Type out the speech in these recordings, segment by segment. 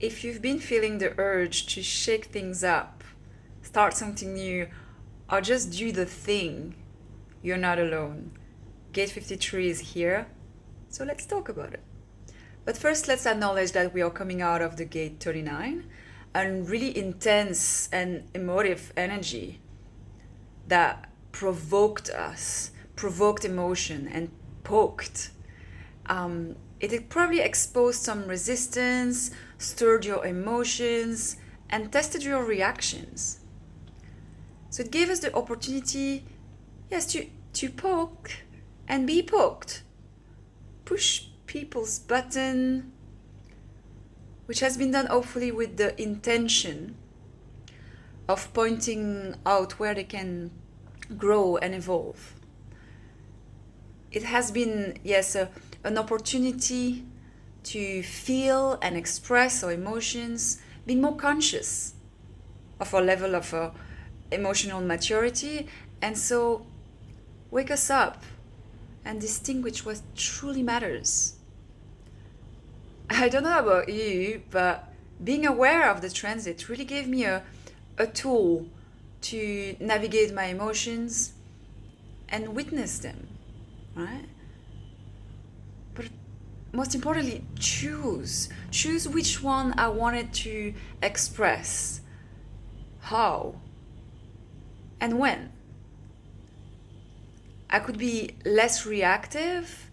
If you've been feeling the urge to shake things up, start something new, or just do the thing, you're not alone. Gate 53 is here, so let's talk about it. But first, let's acknowledge that we are coming out of the gate 39, and really intense and emotive energy that provoked us, provoked emotion, and poked. It probably exposed some resistance, stirred your emotions, and tested your reactions. So it gave us the opportunity, yes, to poke and be poked. Push people's button, which has been done hopefully with the intention of pointing out where they can grow and evolve. It has been, yes, an opportunity to feel and express our emotions, being more conscious of our level of emotional maturity, and so wake us up and distinguish what truly matters. I don't know about you, but being aware of the transit really gave me a tool to navigate my emotions and witness them, right? But most importantly, choose which one I wanted to express, how, and when. I could be less reactive,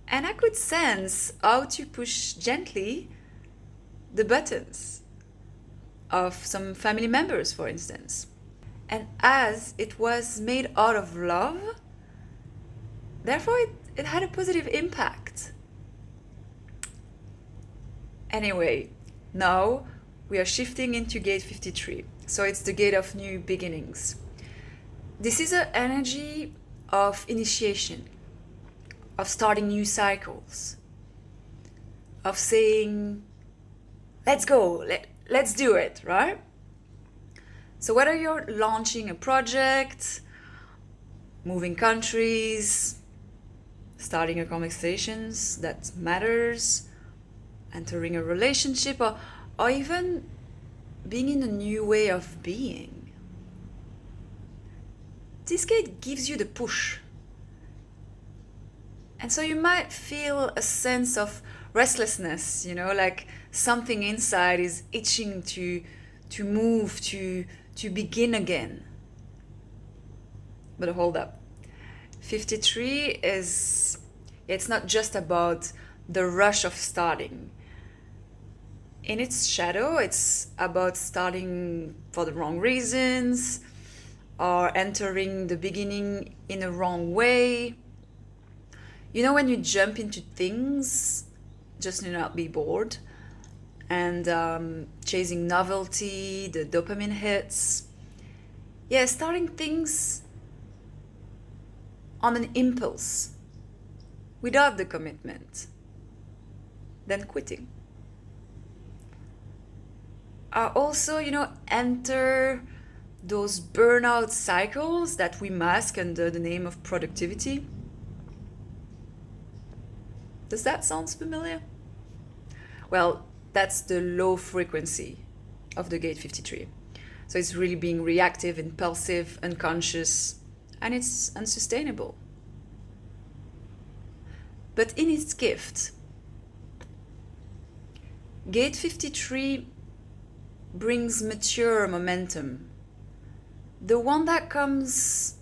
and I could sense how to push gently the buttons of some family members, for instance. And as it was made out of love, therefore it had a positive impact. Anyway, now we are shifting into gate 53. So it's the gate of new beginnings. This is an energy of initiation, of starting new cycles, of saying, let's go, let's do it, right? So whether you're launching a project, moving countries, starting a conversations that matters, entering a relationship, or even being in a new way of being, this gate gives you the push. And so you might feel a sense of restlessness, like something inside is itching to move, to begin again. But hold up. 53 it's not just about the rush of starting. In its shadow, it's about starting for the wrong reasons, or entering the beginning in a wrong way. When you jump into things just to not be bored, and chasing novelty, the dopamine hits. Yeah, starting things on an impulse, without the commitment, then quitting. Also, enter those burnout cycles that we mask under the name of productivity. Does that sound familiar? Well, that's the low frequency of the gate 53. So it's really being reactive, impulsive, unconscious, and it's unsustainable. But in its gift, gate 53 brings mature momentum. The one that comes,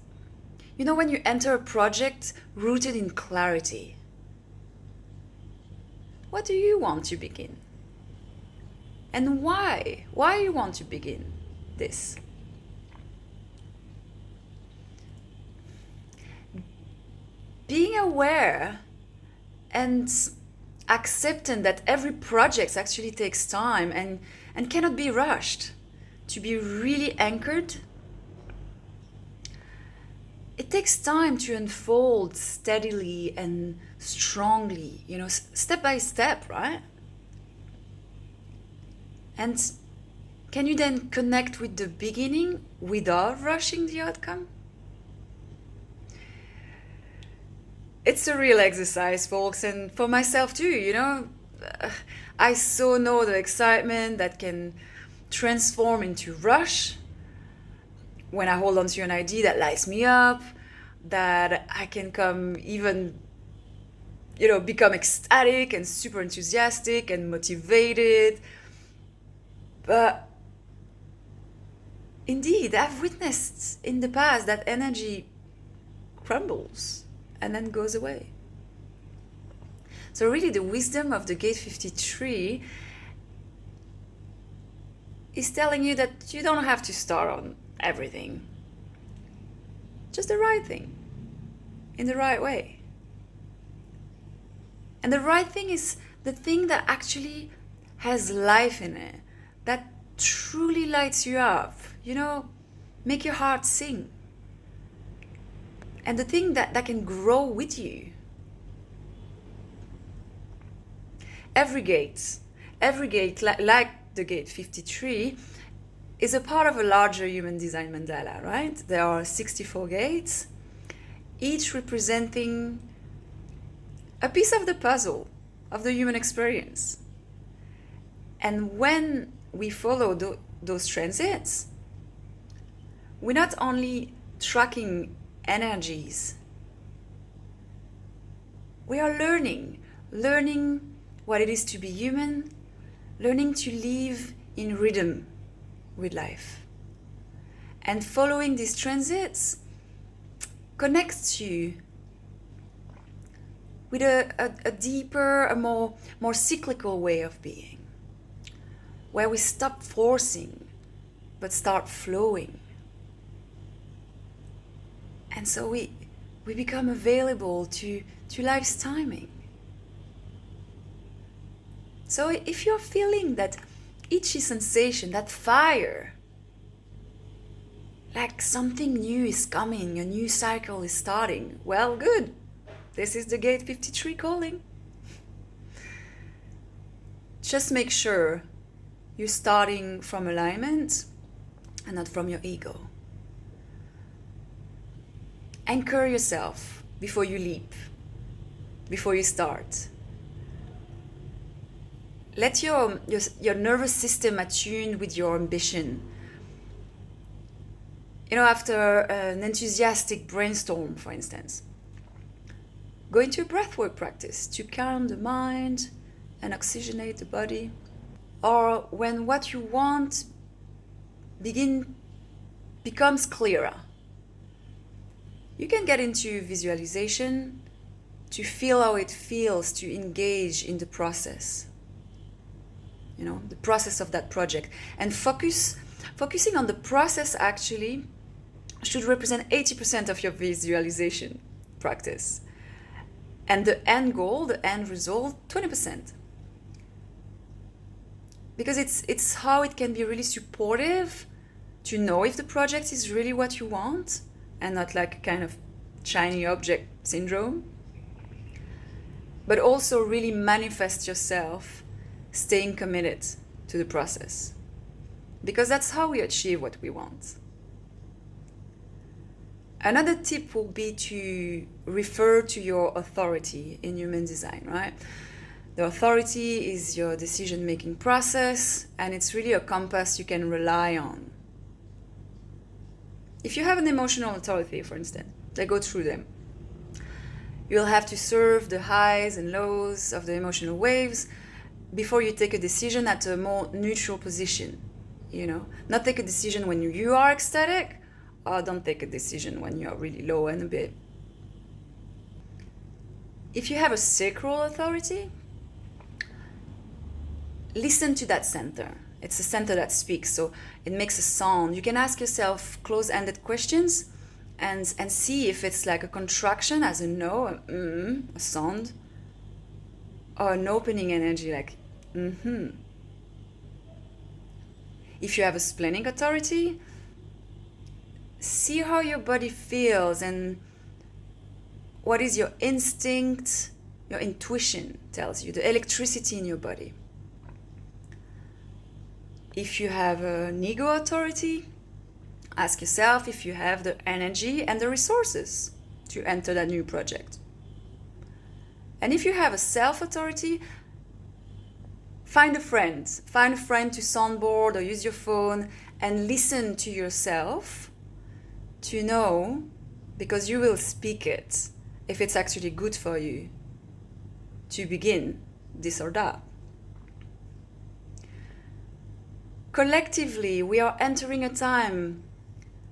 when you enter a project rooted in clarity. What do you want to begin? And why? Why you want to begin this? Being aware and accepting that every project actually takes time and cannot be rushed. To be really anchored, it takes time to unfold steadily and strongly, step by step, right? And can you then connect with the beginning without rushing the outcome? It's a real exercise, folks, and for myself too, I so know the excitement that can transform into rush when I hold on to an idea that lights me up, that I can come even, become ecstatic and super enthusiastic and motivated. But indeed, I've witnessed in the past that energy crumbles and then goes away. So really the wisdom of the gate 53 is telling you that you don't have to start on everything. Just the right thing, in the right way. And the right thing is the thing that actually has life in it, that truly lights you up, make your heart sing. And the thing that can grow with you. Every gate, like the gate 53, is a part of a larger human design mandala, right? There are 64 gates, each representing a piece of the puzzle of the human experience. And when we follow those transits, we're not only tracking energies, we are learning what it is to be human, learning to live in rhythm with life. And following these transits connects you with a deeper, a more cyclical way of being, where we stop forcing but start flowing. And so we become available to life's timing. So if you're feeling that itchy sensation, that fire, like something new is coming, a new cycle is starting, well, good. This is the gate 53 calling. Just make sure you're starting from alignment and not from your ego. Anchor yourself before you leap, before you start. Let your nervous system attune with your ambition. After an enthusiastic brainstorm, for instance, go into a breathwork practice to calm the mind and oxygenate the body. Or when what you want becomes clearer, you can get into visualization to feel how it feels to engage in the process. The process of that project. And focusing on the process actually should represent 80% of your visualization practice. And the end goal, the end result, 20%. Because it's how it can be really supportive to know if the project is really what you want and not like a kind of shiny object syndrome. But also really manifest yourself staying committed to the process. Because that's how we achieve what we want. Another tip will be to refer to your authority in human design, right? The authority is your decision-making process, and it's really a compass you can rely on. If you have an emotional authority, for instance, let's go through them. You'll have to serve the highs and lows of the emotional waves before you take a decision at a more neutral position, Not take a decision when you are ecstatic, or don't take a decision when you're really low and a bit. If you have a sacral authority, listen to that center. It's a center that speaks, so it makes a sound. You can ask yourself close-ended questions and see if it's like a contraction as a no, a sound, or an opening energy like If you have a splenic authority, see how your body feels and what is your instinct, your intuition tells you, the electricity in your body. If you have an ego authority, ask yourself if you have the energy and the resources to enter that new project. And if you have a self authority, Find a friend to soundboard or use your phone and listen to yourself to know, because you will speak it, if it's actually good for you to begin this or that. Collectively, we are entering a time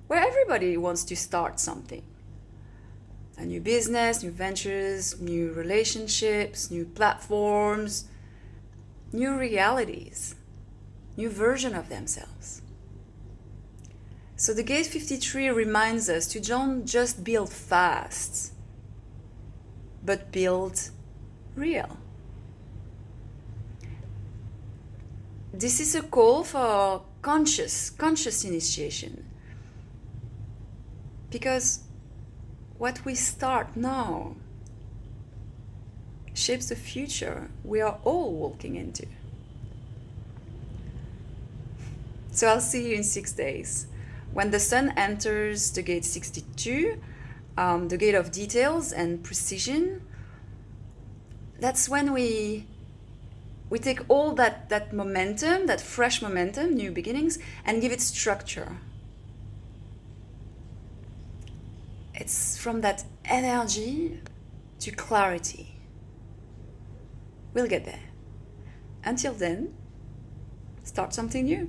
where everybody wants to start something. A new business, new ventures, new relationships, new platforms, new realities, new version of themselves. So the Gate 53 reminds us to don't just build fast, but build real. This is a call for conscious initiation. Because what we start now shapes the future we are all walking into. So I'll see you in 6 days. When the sun enters the gate 62, the gate of details and precision, that's when we take all that momentum, that fresh momentum, new beginnings, and give it structure. It's from that energy to clarity. We'll get there. Until then, start something new.